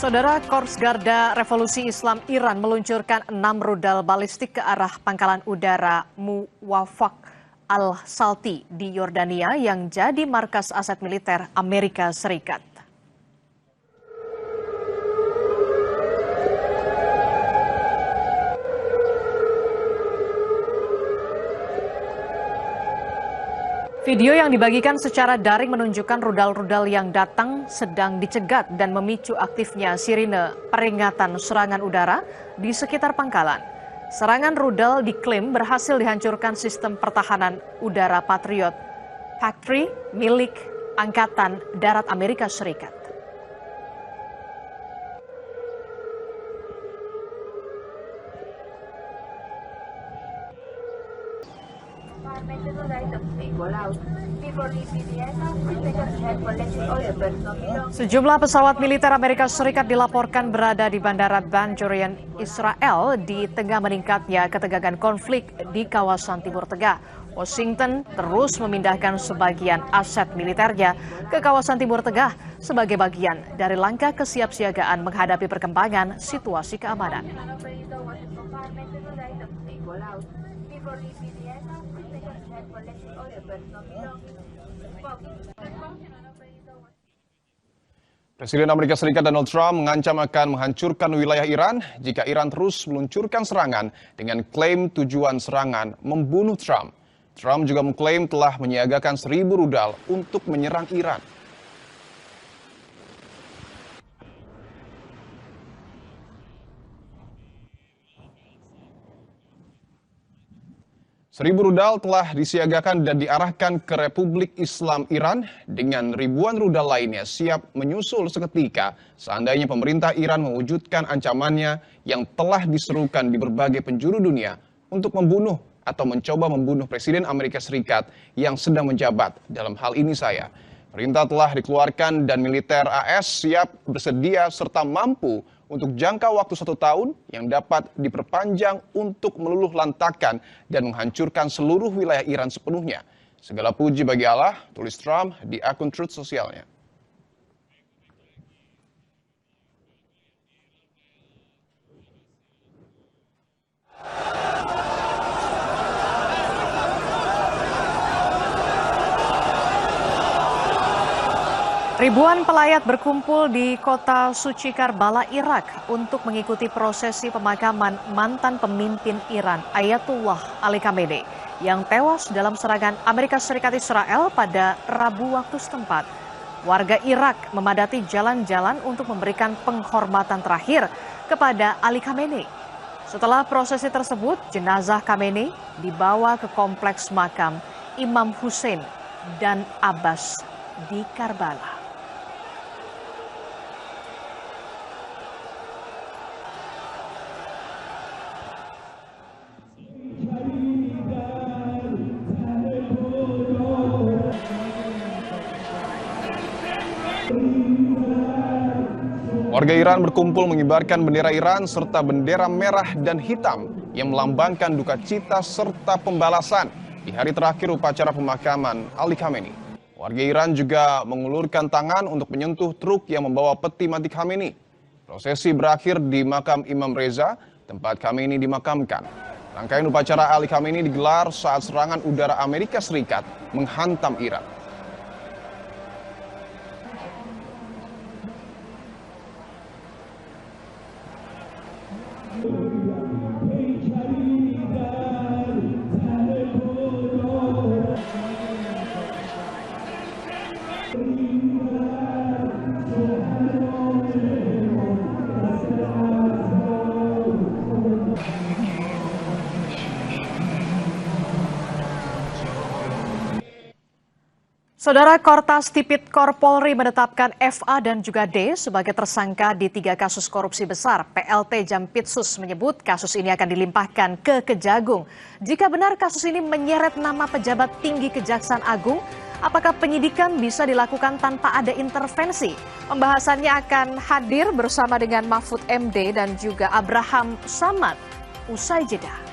Saudara, Korps Garda Revolusi Islam Iran meluncurkan 6 rudal balistik ke arah pangkalan udara Muwafaq al-Salti di Yordania yang jadi markas aset militer Amerika Serikat. Video yang dibagikan secara daring menunjukkan rudal-rudal yang datang sedang dicegat dan memicu aktifnya sirine peringatan serangan udara di sekitar pangkalan. Serangan rudal diklaim berhasil dihancurkan sistem pertahanan udara Patriot PAC-3 milik Angkatan Darat Amerika Serikat. Sejumlah pesawat militer Amerika Serikat dilaporkan berada di Bandara Ben Gurion, Israel di tengah meningkatnya ketegangan konflik di kawasan Timur Tengah. Washington terus memindahkan sebagian aset militernya ke kawasan Timur Tengah sebagai bagian dari langkah kesiapsiagaan menghadapi perkembangan situasi keamanan. Presiden Amerika Serikat Donald Trump mengancam akan menghancurkan wilayah Iran jika Iran terus meluncurkan serangan dengan klaim tujuan serangan membunuh Trump. Trump juga mengklaim telah menyiagakan 1.000 rudal untuk menyerang Iran. Seribu rudal telah disiagakan dan diarahkan ke Republik Islam Iran dengan ribuan rudal lainnya siap menyusul seketika seandainya pemerintah Iran mewujudkan ancamannya yang telah diserukan di berbagai penjuru dunia untuk membunuh atau mencoba membunuh Presiden Amerika Serikat yang sedang menjabat. Dalam hal ini saya. Perintah telah dikeluarkan dan militer AS siap bersedia serta mampu untuk jangka waktu 1 tahun yang dapat diperpanjang untuk meluluh lantakan dan menghancurkan seluruh wilayah Iran sepenuhnya. Segala puji bagi Allah, tulis Trump di akun Truth sosialnya. Ribuan pelayat berkumpul di kota suci Karbala, Irak untuk mengikuti prosesi pemakaman mantan pemimpin Iran Ayatullah Ali Khamenei yang tewas dalam serangan Amerika Serikat Israel pada Rabu waktu setempat. Warga Irak memadati jalan-jalan untuk memberikan penghormatan terakhir kepada Ali Khamenei. Setelah prosesi tersebut, jenazah Khamenei dibawa ke kompleks makam Imam Hussein dan Abbas di Karbala. Warga Iran berkumpul mengibarkan bendera Iran serta bendera merah dan hitam yang melambangkan duka cita serta pembalasan di hari terakhir upacara pemakaman Ali Khamenei. Warga Iran juga mengulurkan tangan untuk menyentuh truk yang membawa peti mati Khamenei. Prosesi berakhir di makam Imam Reza, tempat Khamenei dimakamkan. Rangkaian upacara Ali Khamenei digelar saat serangan udara Amerika Serikat menghantam Iran. Saudara, Kortas Tipikor Polri menetapkan FA dan juga D sebagai tersangka di 3 kasus korupsi besar. PLT Jampitsus menyebut kasus ini akan dilimpahkan ke Kejagung. Jika benar kasus ini menyeret nama pejabat tinggi Kejaksaan Agung, apakah penyidikan bisa dilakukan tanpa ada intervensi? Pembahasannya akan hadir bersama dengan Mahfud MD dan juga Abraham Samad. Usai jeda.